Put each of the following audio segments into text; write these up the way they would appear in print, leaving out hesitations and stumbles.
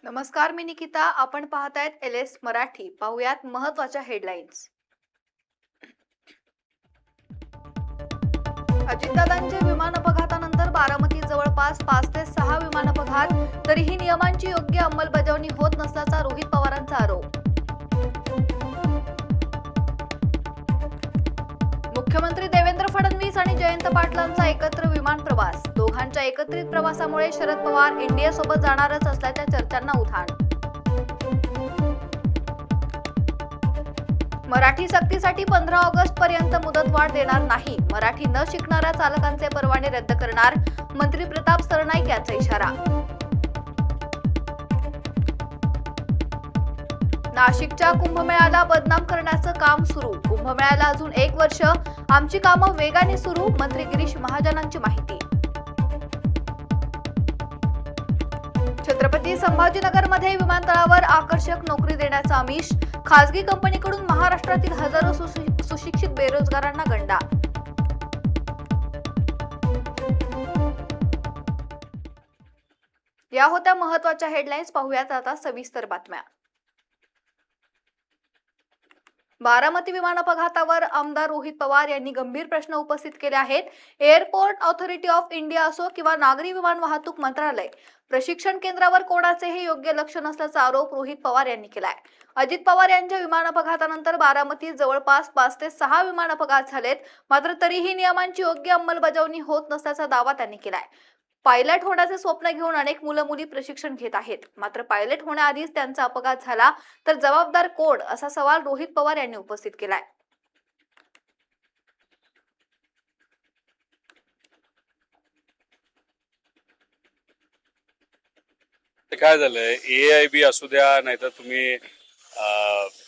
नमस्कार, मी निकिता. आपण पाहतायत LS मराठी. पाहुयात महत्त्वाच्या हेडलाईन्स. अजितदादांच्या विमान अपघातानंतर बारामतीत जवळपास 5 ते 6 विमान अपघात, तरीही नियमांची योग्य अंमलबजावणी होत नसल्याचा रोहित पवारांचा आरोप. मुख्यमंत्री देवेंद्र फडणवीस आणि जयंत पाटलांचा एकत्र विमान प्रवास. दोघांच्या एकत्रित प्रवासामुळे शरद पवार इंडियासोबत जाणारच असल्याच्या चर्चांना उधाण. मराठी सक्तीसाठी 15 ऑगस्ट पर्यंत मुदतवाढ देणार नाही. मराठी न शिकणाऱ्या चालकांचे परवाने रद्द करणार. मंत्री प्रताप सरनाईक यांचा इशारा. नाशिकच्या कुंभमेळ्याला बदनाम करण्याचं काम सुरू. कुंभमेळ्याला अजून 1 वर्ष. आमची कामं वेगाने सुरू. मंत्री गिरीश महाजनांची माहिती. छत्रपती संभाजीनगरमध्ये विमानतळावर आकर्षक नोकरी देण्याचा आमिष. खासगी कंपनीकडून महाराष्ट्रातील हजारो सुशिक्षित बेरोजगारांना गंडा. या होत्या महत्त्वाच्या हेडलाईन्स. पाहूयात आता सविस्तर बातम्या. बारामती विमान अपघातावर आमदार रोहित पवार यांनी गंभीर प्रश्न उपस्थित केले आहेत. एअरपोर्ट ऑथॉरिटी ऑफ इंडिया असो किंवा नागरी विमान वाहतूक मंत्रालय, प्रशिक्षण केंद्रावर कोणाचेही योग्य लक्ष नसल्याचा आरोप रोहित पवार यांनी केलाय. अजित पवार यांच्या विमान अपघातानंतर बारामतीत जवळपास 5 ते 6 विमान अपघात झालेत. मात्र तरीही नियमांची योग्य अंमलबजावणी होत नसल्याचा दावा त्यांनी केलाय. पायलट होण्याचे स्वप्न घेऊन अनेक मुलं मुली प्रशिक्षण घेत आहेत. मात्र पायलट होण्याआधीच त्यांचा अपघात झाला तर जबाबदार कोण, असा सवाल रोहित पवार यांनी उपस्थित केलाय. काय झालंय, AIB असू द्या नाहीतर तुम्ही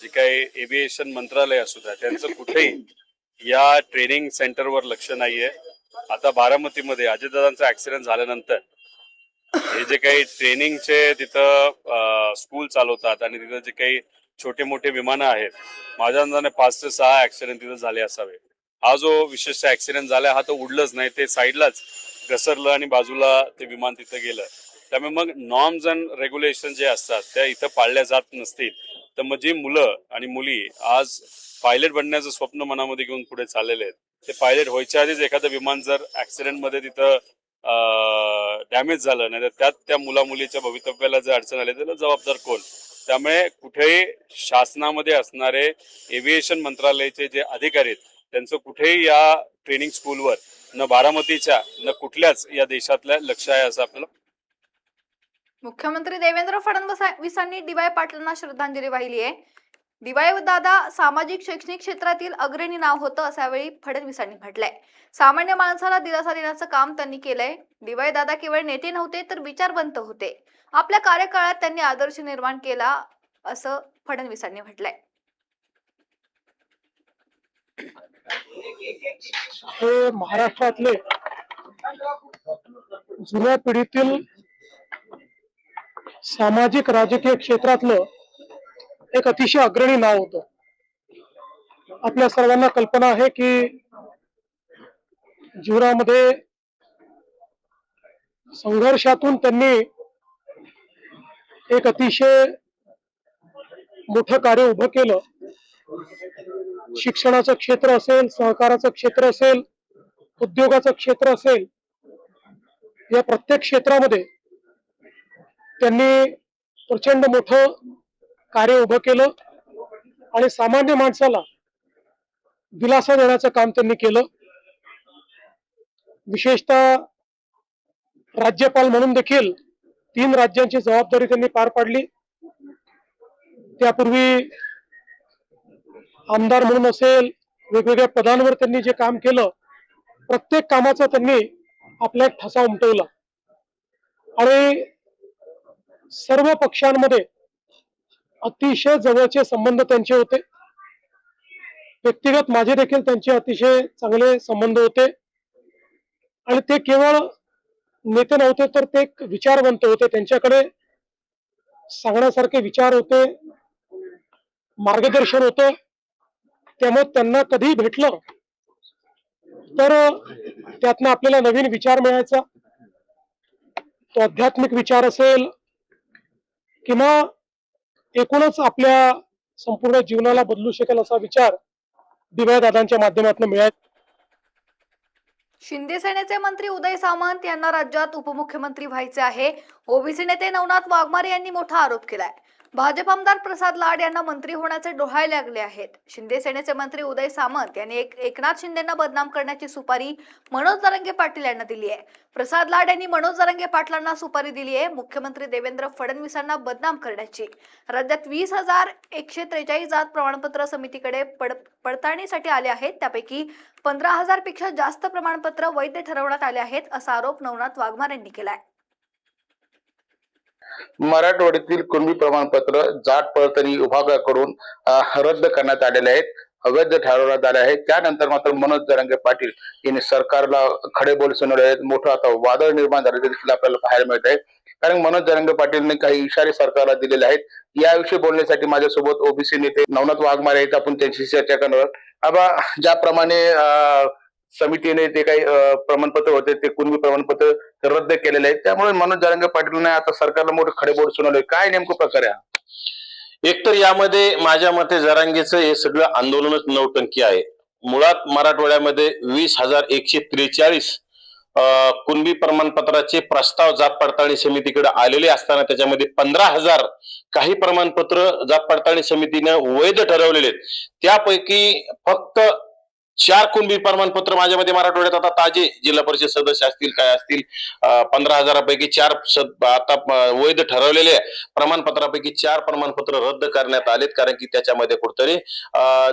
जे काही एव्हिएशन मंत्रालय असू द्या, त्यांचं कुठेही या ट्रेनिंग सेंटरवर लक्ष नाहीये. आता बारामतीमध्ये अजितदादांचा ऍक्सिडेंट झाल्यानंतर हे जे काही ट्रेनिंगचे तिथं स्कूल चालवतात आणि तिथं जे काही छोटे मोठे विमानं आहेत, माझ्या अंदाजाने 5 ते 6 ऍक्सिडेंट तिथं झाले असावे. हा जो विशेष ऍक्सिडेंट झाला हा तर उडलंच नाही, ते साईडलाच घसरलं आणि बाजूला ते विमान तिथं गेलं. त्यामुळे मग नॉर्म्स अँड रेग्युलेशन जे असतात त्या इथं पाळल्या जात नसतील तर मग जी मुलं आणि मुली आज पायलट बनण्याचं स्वप्न मनामध्ये घेऊन पुढे चाललेले आहेत, ते पायलट व्हायच्या आधीच एखादं विमान जर ऍक्सिडेंटमध्ये तिथं डॅमेज झालं नाही तर त्यात त्या मुला मुलीच्या भवितव्याला जर अडचण आली तर जबाबदार कोण. त्यामुळे कुठेही शासनामध्ये असणारे एव्हिएशन मंत्रालयाचे जे अधिकारी आहेत त्यांचं कुठेही या ट्रेनिंग स्कूलवर न बारामतीच्या न कुठल्याच या देशातल्या लक्ष आहे असं आपल्याला. मुख्यमंत्री देवेंद्र फडणवीसांनी डी.वाय. पाटलांना श्रद्धांजली वाहिली आहे. डी.वाय. दादा सामाजिक शैक्षणिक क्षेत्रातील अग्रणी नाव होतं, असं यावेळी फडणवीसांनी म्हटलंय. सामान्य माणसाला दिलासा देण्याचं काम त्यांनी केलंय. डी.वाय. दादा केवळ नेते नव्हते तर विचारवंत होते. आपल्या कार्यकाळात त्यांनी आदर्श निर्माण केला, असं फडणवीसांनी म्हटलंय. हे महाराष्ट्रातले जुन्या पिढीतील सामाजिक राजकीय क्षेत्रातलं एक अतिशय अग्रणी नाव होतं. आपल्या सर्वांना कल्पना आहे की जीवनामध्ये संघर्षातून त्यांनी एक अतिशय मोठं कार्य उभं केलं. शिक्षणाचं क्षेत्र असेल, सहकाराचं क्षेत्र असेल, उद्योगाचं क्षेत्र असेल, या प्रत्येक क्षेत्रामध्ये त्यांनी प्रचंड मोठं कार्य उभं केलं आणि सामान्य माणसाला दिलासा देण्याचं काम त्यांनी केलं. विशेषतः राज्यपाल म्हणून देखील 3 राज्यांची जबाबदारी त्यांनी पार पाडली. त्यापूर्वी आमदार म्हणून असेल, वेगवेगळ्या पदांवर त्यांनी जे काम केलं, प्रत्येक कामाचा त्यांनी आपला एक ठसा उमटवला आणि सर्व पक्षांमध्ये अतिशय जवळचे संबंध त्यांचे होते. व्यक्तिगत माझे देखील त्यांचे अतिशय चांगले संबंध होते आणि ते केवळ नेते नव्हते तर ते एक विचारवंत होते. त्यांच्याकडे सांगण्यासारखे विचार होते, मार्गदर्शन होतं. त्यामुळे त्यांना कधी भेटलं तर त्यातनं आपल्याला नवीन विचार मिळायचा. तो आध्यात्मिक विचार असेल, किंवा एकूणच आपल्या संपूर्ण जीवनाला बदलू शकेल असा विचार दिव्यादादांच्या माध्यमातून मिळाला. शिंदे सेनेचे मंत्री उदय सामंत यांना राज्यात उपमुख्यमंत्री व्हायचे आहे. ओबीसी नेते नवनाथ वाघमारे यांनी मोठा आरोप केलाय. भाजप आमदार प्रसाद लाड यांना मंत्री होण्याचे डोहाळे लागले आहेत. शिंदे सेनेचे मंत्री उदय सामंत यांनी एकनाथ शिंदेंना बदनाम करण्याची सुपारी मनोज जरांगे पाटील यांना दिली आहे. प्रसाद लाड यांनी मनोज जरांगे पाटलांना सुपारी दिली आहे मुख्यमंत्री देवेंद्र फडणवीसांना बदनाम करण्याची. राज्यात 20,143 जात प्रमाणपत्र समितीकडे पडताळणीसाठी आले आहेत. त्यापैकी 15,000 पेक्षा जास्त प्रमाणपत्र वैध ठरवण्यात आले आहेत असा आरोप नवनाथ वाघमार यांनी केलाय. मराठवाड्यातील कुणबी प्रमाणपत्र जात पडताळणी विभागाकडून रद्द करण्यात आलेले आहेत, अवैध ठरवण्यात आले आहेत. त्यानंतर मात्र मनोज जरांगे पाटील यांनी सरकारला खडे बोल सुनावले आहेत. मोठं आता वादळ निर्माण झाले देखील आपल्याला पाहायला मिळत आहे. कारण मनोज जरांगे पाटीलने काही इशारे सरकारला दिलेले आहेत. याविषयी बोलण्यासाठी माझ्यासोबत ओबीसी नेते नवनाथ वाघमारे आहेत. आपण त्यांची चर्चा करणार आहोत. आबा, ज्याप्रमाणे समितीने ते काही प्रमाणपत्र होते ते कुणबी प्रमाणपत्र रद्द केलेले आहेत, त्यामुळे मनोज जरांगे पाटीलने आता सरकारला मोठे खडेबोड सुनावले. काय नेमकं प्रकार आहे? एकतर यामध्ये माझ्या मते जरांगेचं हे सगळं आंदोलनच नौटंकी आहे. मुळात मराठवाड्यामध्ये 20,143 कुणबी प्रमाणपत्राचे प्रस्ताव जात पडताळणी समितीकडे आलेले असताना त्याच्यामध्ये 15,000 काही प्रमाणपत्र जात पडताळणी समितीनं वैध ठरवलेले आहेत. त्यापैकी फक्त 4 कुणबी प्रमाणपत्र माझ्यामध्ये मराठवाड्यात आता ताजे जिल्हा परिषद सदस्य असतील काय असतील 15,000पैकी 4 आता वैध ठरवलेले प्रमाणपत्रापैकी 4 प्रमाणपत्र रद्द करण्यात आलेत. कारण की त्याच्यामध्ये कुठतरी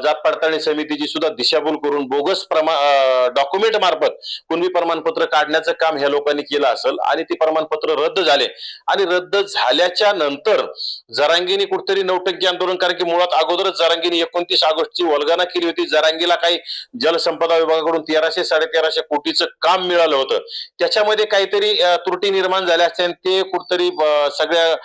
जात पडताळणी समितीची सुद्धा दिशाभूल करून बोगस डॉक्युमेंट मार्फत कुणबी प्रमाणपत्र काढण्याचं काम ह्या लोकांनी केलं असेल आणि ती प्रमाणपत्र रद्द झाले. आणि रद्द झाल्याच्या नंतर जरांगीने कुठतरी नौटंकी आंदोलन, कारण की मुळात अगोदरच जरांगीने 29 ऑगस्टची वल्गना केली होती. जरांगीला काही जलसंपदा विभागाकडून 1300-1350 कोटीचं काम मिळालं होतं. त्याच्यामध्ये काहीतरी त्रुटी निर्माण झाल्या असत्या. ते कुठतरी सगळ्या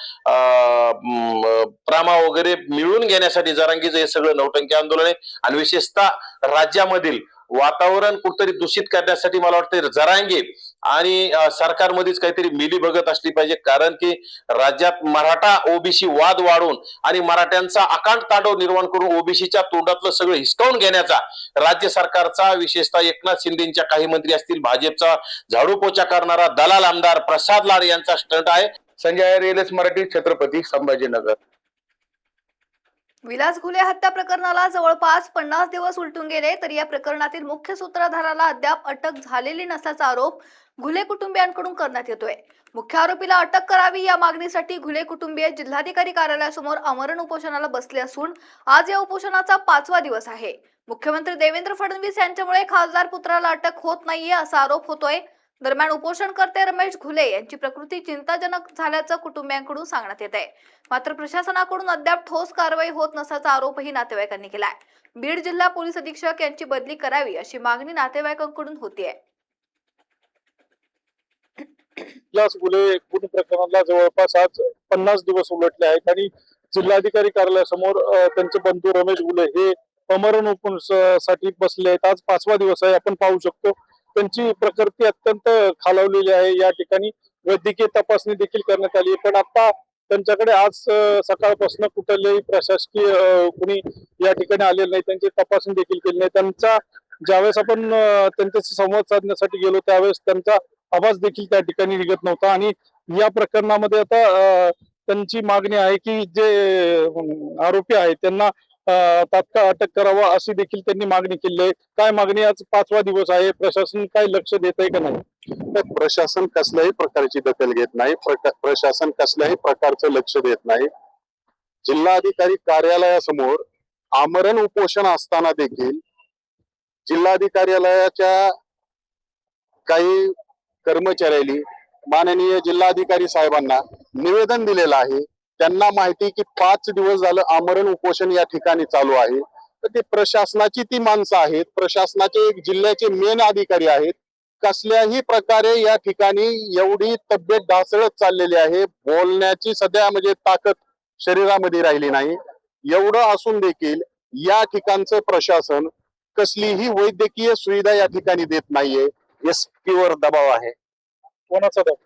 प्रामा वगैरे मिळून घेण्यासाठी जरांगीचं हे सगळं नौटंकी आंदोलन आहे. आणि विशेषतः राज्यामधील वातावरण कुठतरी दूषित करण्यासाठी मला वाटतं जरांगे आणि सरकारमध्येच काहीतरी मिली बघत असली पाहिजे. कारण की राज्यात मराठा ओबीसी वाद वाढून आणि मराठ्यांचा अकांत तांडव निर्माण करून ओबीसीच्या तोंडातलं सगळं हिसकावून घेण्याचा राज्य सरकारचा, विशेषतः एकनाथ शिंदेच्या काही मंत्री असतील, भाजपचा झाडू पोचा करणारा दलाल आमदार प्रसाद लाड यांचा स्टंट आहे. संजय रेलस मराठी, छत्रपती संभाजीनगर. विलास घुले हत्या प्रकरणाला जवळपास 50 दिवस उलटून गेले तरी या प्रकरणातील मुख्य सूत्रधाराला अद्याप अटक झालेली नसल्याचा आरोप घुले कुटुंबियांकडून करण्यात येतोय. मुख्य आरोपीला अटक करावी या मागणीसाठी घुले कुटुंबीय जिल्हाधिकारी कार्यालयासमोर आमरण उपोषणाला बसले असून आज या उपोषणाचा 5वा दिवस आहे. मुख्यमंत्री देवेंद्र फडणवीस यांच्यामुळे खासदार पुत्राला अटक होत नाहीये असा आरोप होतोय. दरम्यान उपोषणकर्ते रमेश घुले यांची प्रकृती चिंताजनक झाल्याचं कुटुंबियांकडून सांगण्यात येत आहे. मात्र प्रशासनाकडून अद्याप ठोस कारवाई होत नसल्याचा आरोपही नातेवाईकांनी केलाय. बीड जिल्हा पोलीस अधीक्षक यांची बदली करावी अशी मागणी नातेवाईकांकडून होतीये. विलास घुले खून प्रकरणाला जवळपास आज 50 दिवस उलटले आहेत आणि जिल्हाधिकारी कार्यालयासमोर त्यांचे बंधू रमेश घुले हे आमरण उपोषणासाठी बसले आहेत. आज 5वा दिवस आहे. आपण पाहू शकतो त्यांची प्रकृती अत्यंत खालावलेली आहे. या ठिकाणी वैद्यकीय तपासणी देखील करण्यात आली, पण आता त्यांच्याकडे आज सकाळपासून कुठल्याही प्रशासकीय कुणी या ठिकाणी आलेलं नाही. त्यांची तपासणी देखील केली नाही. त्यांचा ज्यावेळेस आपण त्यांच्याशी संवाद साधण्यासाठी गेलो त्यावेळेस त्यांचा आवाज देखील त्या ठिकाणी निघत नव्हता. आणि या प्रकरणामध्ये आता त्यांची मागणी आहे की जे आरोपी आहेत त्यांना तात्काळ अटक करावा अशी देखील त्यांनी मागणी केली आहे. काय मागणी? आज 5वा दिवस आहे, प्रशासन काय लक्ष देत आहे का नाही? तर प्रशासन कसल्याही प्रकारची दखल घेत नाही. प्रशासन कसल्याही प्रकारचं लक्ष देत नाही. जिल्हाधिकारी कार्यालयासमोर आमरण उपोषण असताना देखील जिल्हाधिकार्यालयाच्या काही कर्मचाऱ्यांनी माननीय जिल्हाधिकारी साहेबांना निवेदन दिलेलं आहे. त्यांना माहिती की 5 दिवस झालं आमरण उपोषण या ठिकाणी चालू आहे. तर ते प्रशासनाची ती माणसं आहेत, प्रशासनाचे एक जिल्ह्याचे मेन अधिकारी आहेत. कसल्याही प्रकारे या ठिकाणी एवढी तब्येत ढासळत चाललेली आहे, बोलण्याची सध्या म्हणजे ताकद शरीरामध्ये राहिली नाही. एवढं असून देखील या ठिकाणचं प्रशासन कसलीही वैद्यकीय सुविधा या ठिकाणी देत नाहीये. एसपी वर दबाव आहे. कोणाचा दबाव?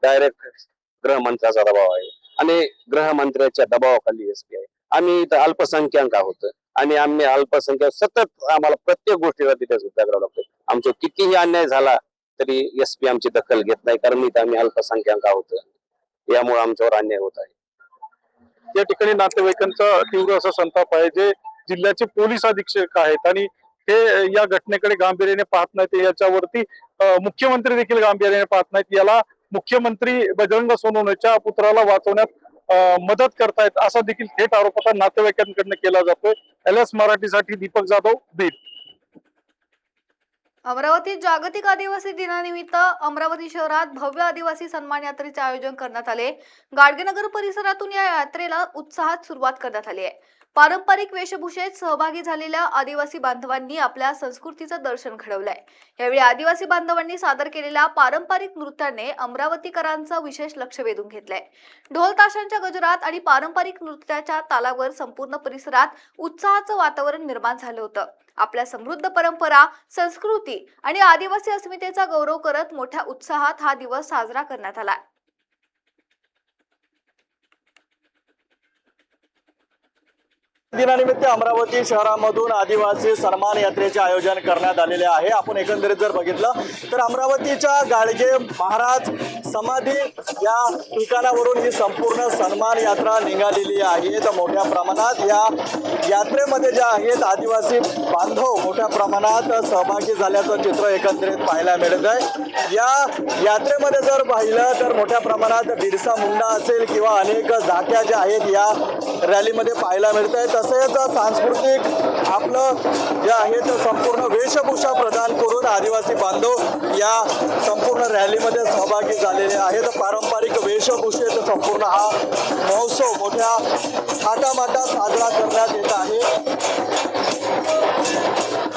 डायरेक्ट गृहमंत्र्याचा दबाव आहे. आणि गृहमंत्र्याच्या दबावाखाली एसपी आहे. आम्ही इथं अल्पसंख्याक आहोत आणि आम्ही अल्पसंख्याक सतत आम्हाला प्रत्येक गोष्टीला तिथे सुद्धा करावं लागतं. आमचा कितीही अन्याय झाला तरी एसपी आमची दखल घेत नाही, कारण इथं आम्ही अल्पसंख्याक आहोत, यामुळे आमच्यावर अन्याय होत आहे. या ठिकाणी नातेवाईकांचा तीव्र असा संताप आहे, जे जिल्ह्याचे पोलीस अधीक्षक आहेत आणि हे या घटनेकडे गांभीर्याने पाहत नाहीत. याच्यावरती मुख्यमंत्री देखील गांभीर्याने पाहत नाहीत. याला मुख्यमंत्री बजरंग सोनवणेच्या पुत्राला वाचवण्यात मदत करतायत असा देखील थेट आरोप आता नातेवाईकांकडून केला जातोय. LS मराठीसाठी दीपक जाधव, बीड. अमरावतीत जागतिक आदिवासी दिनानिमित्त अमरावती शहरात भव्य आदिवासी सन्मान यात्रेचे आयोजन करण्यात आले. गाडगेनगर परिसरातून या यात्रेला उत्साहात सुरुवात करण्यात आली आहे. पारंपरिक वेशभूषेत सहभागी झालेल्या आदिवासी बांधवांनी आपल्या संस्कृतीचं दर्शन घडवलंय. यावेळी आदिवासी बांधवांनी सादर केलेल्या पारंपरिक नृत्याने अमरावतीकरांचं विशेष लक्ष वेधून घेतलंय. ढोल ताशांच्या गजरात आणि पारंपरिक नृत्याच्या तालावर संपूर्ण परिसरात उत्साहाचं वातावरण निर्माण झालं होतं. आपल्या समृद्ध परंपरा, संस्कृती आणि आदिवासी अस्मितेचा गौरव करत मोठ्या उत्साहात हा दिवस साजरा करण्यात आला. दिनानिमित्त अमरावती शहरामधून आदिवासी सन्मान यात्रेचे आयोजन करण्यात आलेले आहे. आपण एकंदरीत जर बघितलं तर अमरावतीच्या गाडगे महाराज समाधी या ठिकाणावरून ही संपूर्ण सन्मान यात्रा निघालेली आहे. तर मोठ्या प्रमाणात या यात्रेमध्ये ज्या आहेत आदिवासी बांधव मोठ्या प्रमाणात सहभागी झाल्याचं चित्र एकंदरीत पाहायला मिळत आहे. या यात्रेमध्ये जर पाहिलं तर मोठ्या प्रमाणात बिरसा मुंडा असेल किंवा अनेक जात्या ज्या आहेत या रॅलीमध्ये पाहायला मिळत आहेत. तसेच सांस्कृतिक आपलं जे आहे ते संपूर्ण वेशभूषा प्रदान करून आदिवासी बांधव या संपूर्ण रॅलीमध्ये सहभागी झालेले आहेत. पारंपरिक वेशभूषेत संपूर्ण हा महोत्सव मोठ्या थाटामाटात साजरा करण्यात येत आहे.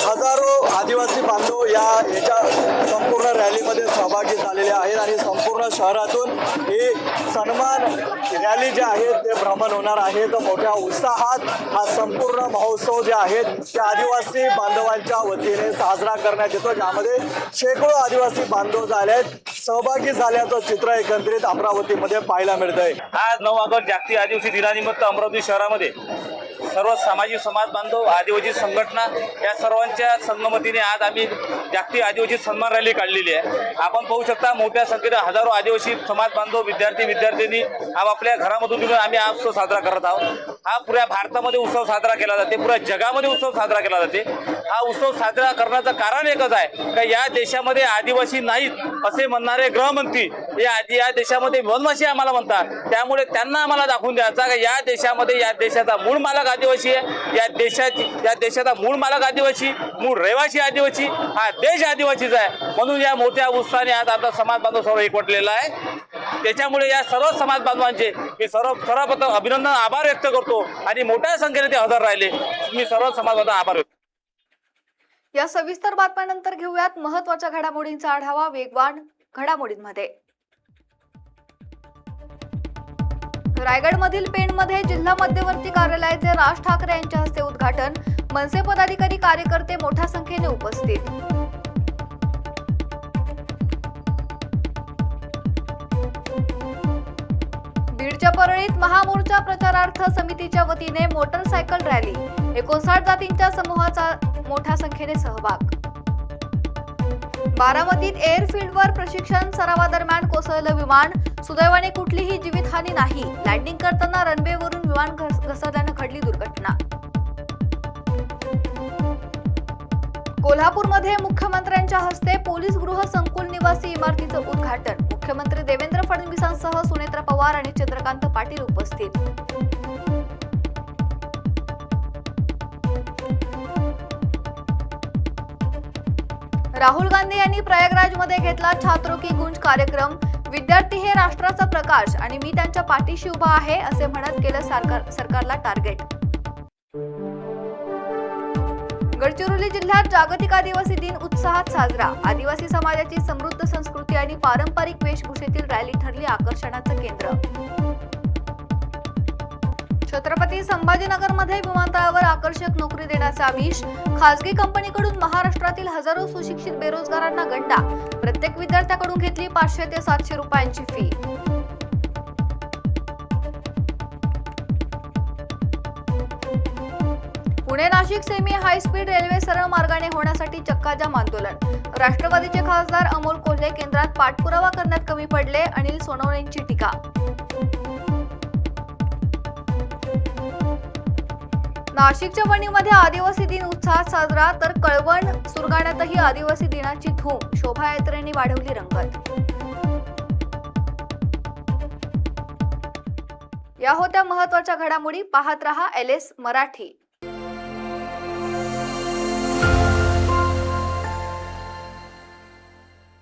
हजारो आदिवासी बांधव याच्या संपूर्ण रॅलीमध्ये सहभागी झालेले आहेत आणि संपूर्ण शहरातून ही सन्मान रॅली जे आहेत ते भ्रमण होणार आहे. तर मोठ्या उत्साहात हा संपूर्ण महोत्सव जे आहेत ते आदिवासी बांधवांच्या वतीने साजरा करण्यात येतो, ज्यामध्ये शेकडो आदिवासी बांधव झाले आहेत सहभागी झाल्याचं चित्र एकंदरीत अमरावतीमध्ये पाहायला मिळत आहे. आज 9 ऑगस्ट जागतिक आदिवासी दिनानिमित्त अमरावती शहरामध्ये सर्व सामाजिक समाज बांधव, आदिवासी संघटना या सर्वांच्या संगमतीने आज आम्ही जागतिक आदिवासी सन्मान रॅली काढलेली आहे. आपण पाहू शकता मोठ्या संख्येने हजारो आदिवासी समाज बांधव, विद्यार्थी आपापल्या घरामधून निघून आम्ही हा उत्सव साजरा करत आहोत. हा पुऱ्या भारतामध्ये उत्सव साजरा केला जाते, पुऱ्या जगामध्ये उत्सव साजरा केला जाते. हा उत्सव साजरा करण्याचं कारण एकच आहे का या देशामध्ये आदिवासी नाहीत असे म्हणणारे गृहमंत्री या देशामध्ये वनवासी आम्हाला म्हणतात. त्यामुळे त्यांना आम्हाला दाखवून द्यायचा का या देशामध्ये या देशाचा मूळ मालक आदिवासी आहे. या देशाचा मूळ मालक आदिवासी, मूळ रहिवासी आदिवासी, हा देश आदिवासीचा आहे. म्हणून या मोठ्या उत्साहाने आज आपला समाज बांधव सर्व एकवटलेला आहे. त्याच्यामुळे या सर्व समाज बांधवांचे मी सर्वप्रथम अभिनंदन, आभार व्यक्त करतो आणि मोठ्या संख्येने ते हजर राहिले. मी सर्व समाज बांधव आभार व्यक्त. या सविस्तर बातम्यानंतर घेऊयात महत्त्वाच्या घडामोडींचा आढावा वेगवान घडामोडींमध्ये. रायगडमधील पेणमध्ये जिल्हा मध्यवर्ती कार्यालयाचे राज ठाकरे यांच्या हस्ते उद्घाटन. मनसे पदाधिकारी, कार्यकर्ते मोठ्या संख्येने उपस्थित. बीडच्या परळीत महामोर्चा प्रचारार्थ समितीच्या वतीने मोटरसायकल रॅली. 59 जातींच्या समूहाचा मोठ्या संख्येने सहभाग. बारामतीत एअरफील्डवर प्रशिक्षण सरावादरम्यान कोसळलं विमान. सुदैवाने कुठलीही जीवितहानी नाही. लँडिंग करताना रनवेवरून विमान घसरल्यानं घडली दुर्घटना. कोल्हापूरमध्ये मुख्यमंत्र्यांच्या हस्ते पोलीस गृह संकुल निवासी इमारतीचं उद्घाटन. मुख्यमंत्री देवेंद्र फडणवीसांसह सुनेत्रा पवार आणि चंद्रकांत पाटील उपस्थित. राहुल गांधी यांनी प्रयागराजमध्ये घेतला छात्रों की गूंज कार्यक्रम. विद्यार्थी हे राष्ट्राचा प्रकाश आणि मी त्यांच्या पाठीशी उभा आहे असे म्हणत केलं सरकारला टार्गेट. गडचिरोली जिल्ह्यात जागतिक आदिवासी दिन उत्साहात साजरा. आदिवासी समाजाची समृद्ध संस्कृती आणि पारंपरिक वेशभूषेतील रॅली ठरली आकर्षणाचं केंद्र. छत्रपती संभाजीनगरमध्ये विमानतळावर आकर्षक नोकरी देण्याचा आमिष. खासगी कंपनीकडून महाराष्ट्रातील हजारो सुशिक्षित बेरोजगारांना गंडा. प्रत्येक विद्यार्थ्याकडून घेतली 500 ते 700 रुपयांची fee. Pune Nashik semi high speed railway सरळ मार्गाने होण्यासाठी चक्काजाम आंदोलन. राष्ट्रवादीचे खासदार अमोल कोल्हे केंद्रात पाठपुरावा करण्यात कमी पडले. अनिल सोनवणेंची टीका. नाशिकच्या वणीमध्ये आदिवासी दिन उत्साहात साजरा, तर कळवण सुरगाण्यातही आदिवासी दिनाची धूम. शोभायात्रेने वाढवली रंगत. या होत्या महत्त्वाच्या घडामोडी. पाहत रहा LS मराठी.